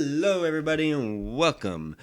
Hello, everybody, and welcome.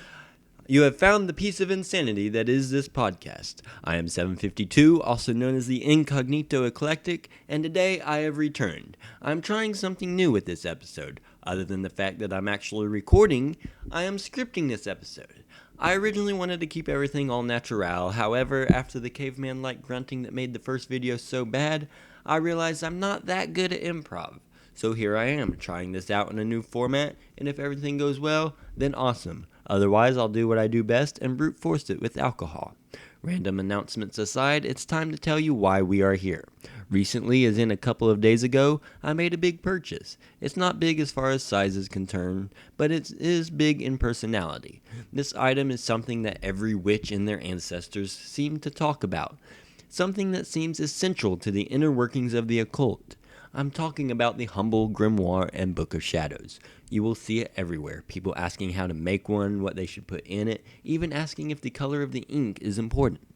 You have found the piece of insanity that is this podcast. I am 752, also known as the Incognito Eclectic, and today I have returned. I'm trying something new with this episode. Other than the fact that I'm actually recording, I am scripting this episode. I originally wanted to keep everything all natural, however, after the caveman-like grunting that made the first video so bad, I realized I'm not that good at improv. So here I am, trying this out in a new format, and if everything goes well, then awesome. Otherwise, I'll do what I do best and brute force it with alcohol. Random announcements aside, it's time to tell you why we are here. Recently, as in a couple of days ago, I made a big purchase. It's not big as far as size is concerned, but it is big in personality. This item is something that every witch and their ancestors seem to talk about. Something that seems essential to the inner workings of the occult. I'm talking about the humble Grimoire and Book of Shadows. You will see it everywhere, people asking how to make one, what they should put in it, even asking if the color of the ink is important.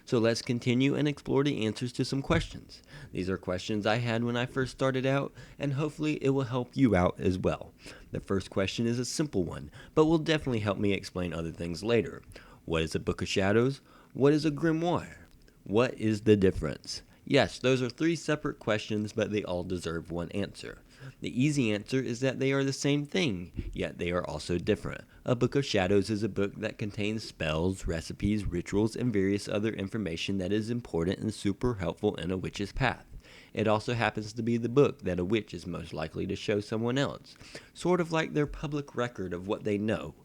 So let's continue and explore the answers to some questions. These are questions I had when I first started out, and hopefully it will help you out as well. The first question is a simple one, but will definitely help me explain other things later. What is a Book of Shadows? What is a Grimoire? What is the difference? Yes, those are three separate questions, but they all deserve one answer. The easy answer is that they are the same thing, yet they are also different. A Book of Shadows is a book that contains spells, recipes, rituals, and various other information that is important and super helpful in a witch's path. It also happens to be the book that a witch is most likely to show someone else, sort of like their public record of what they know.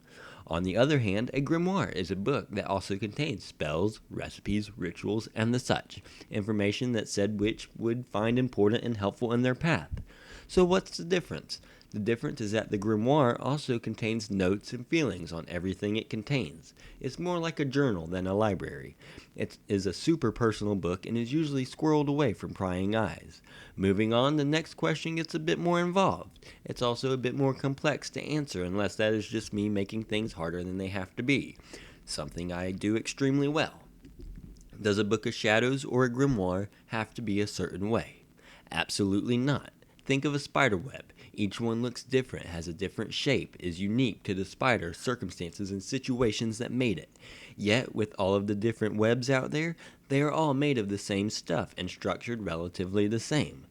On the other hand, a grimoire is a book that also contains spells, recipes, rituals, and the such, information that said witch would find important and helpful in their path. So what's the difference? The difference is that the grimoire also contains notes and feelings on everything it contains. It's more like a journal than a library. It is a super personal book and is usually squirreled away from prying eyes. Moving on, the next question gets a bit more involved. It's also a bit more complex to answer unless that is just me making things harder than they have to be. Something I do extremely well. Does a Book of Shadows or a grimoire have to be a certain way? Absolutely not. Think of a spider web. Each one looks different, has a different shape, is unique to the spider, circumstances, and situations that made it. Yet, with all of the different webs out there, they are all made of the same stuff and structured relatively the same.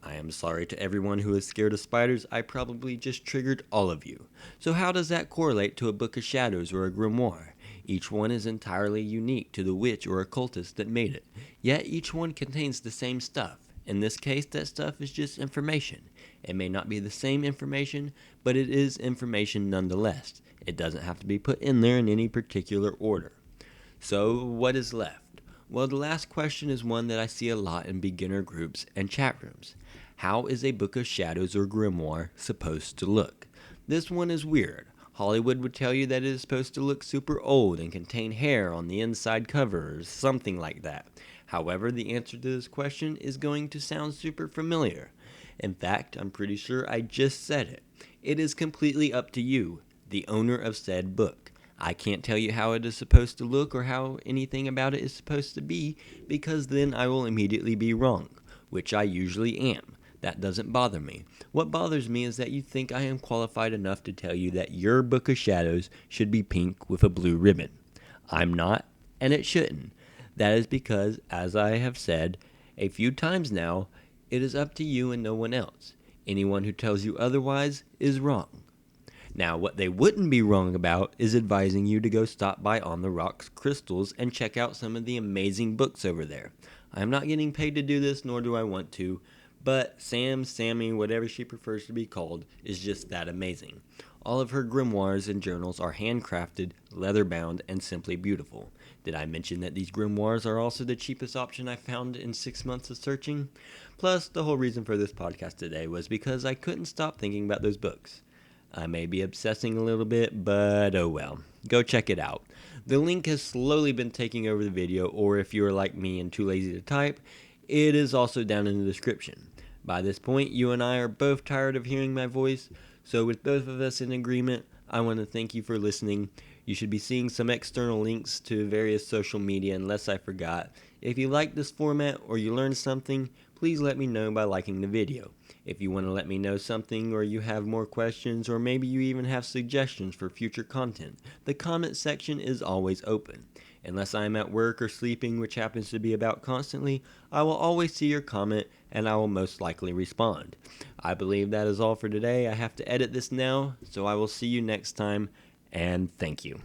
I am sorry to everyone who is scared of spiders, I probably just triggered all of you. So how does that correlate to a Book of Shadows or a grimoire? Each one is entirely unique to the witch or occultist that made it, yet each one contains the same stuff. In this case, that stuff is just information. It may not be the same information, but it is information nonetheless. It doesn't have to be put in there in any particular order. So, what is left? Well, the last question is one that I see a lot in beginner groups and chat rooms. How is a Book of Shadows or grimoire supposed to look? This one is weird. Hollywood would tell you that it is supposed to look super old and contain hair on the inside cover or something like that. However, the answer to this question is going to sound super familiar. In fact, I'm pretty sure I just said it. It is completely up to you, the owner of said book. I can't tell you how it is supposed to look or how anything about it is supposed to be, because then I will immediately be wrong, which I usually am. That doesn't bother me. What bothers me is that you think I am qualified enough to tell you that your Book of Shadows should be pink with a blue ribbon. I'm not, and it shouldn't. That is because, as I have said a few times now, it is up to you and no one else. Anyone who tells you otherwise is wrong. Now, what they wouldn't be wrong about is advising you to go stop by On the Rocks Crystals and check out some of the amazing books over there. I am not getting paid to do this, nor do I want to, but Sam, Sammy, whatever she prefers to be called, is just that amazing. All of her grimoires and journals are handcrafted, leather-bound, and simply beautiful. Did I mention that these grimoires are also the cheapest option I found in 6 months of searching? Plus, the whole reason for this podcast today was because I couldn't stop thinking about those books. I may be obsessing a little bit, but oh well. Go check it out. The link has slowly been taking over the video, or if you are like me and too lazy to type, it is also down in the description. By this point, you and I are both tired of hearing my voice, so with both of us in agreement, I want to thank you for listening. You should be seeing some external links to various social media unless I forgot. If you like this format or you learned something, please let me know by liking the video. If you want to let me know something, or you have more questions, or maybe you even have suggestions for future content, the comment section is always open. Unless I am at work or sleeping, which happens to be about constantly, I will always see your comment and I will most likely respond. I believe that is all for today. I have to edit this now, so I will see you next time, and thank you.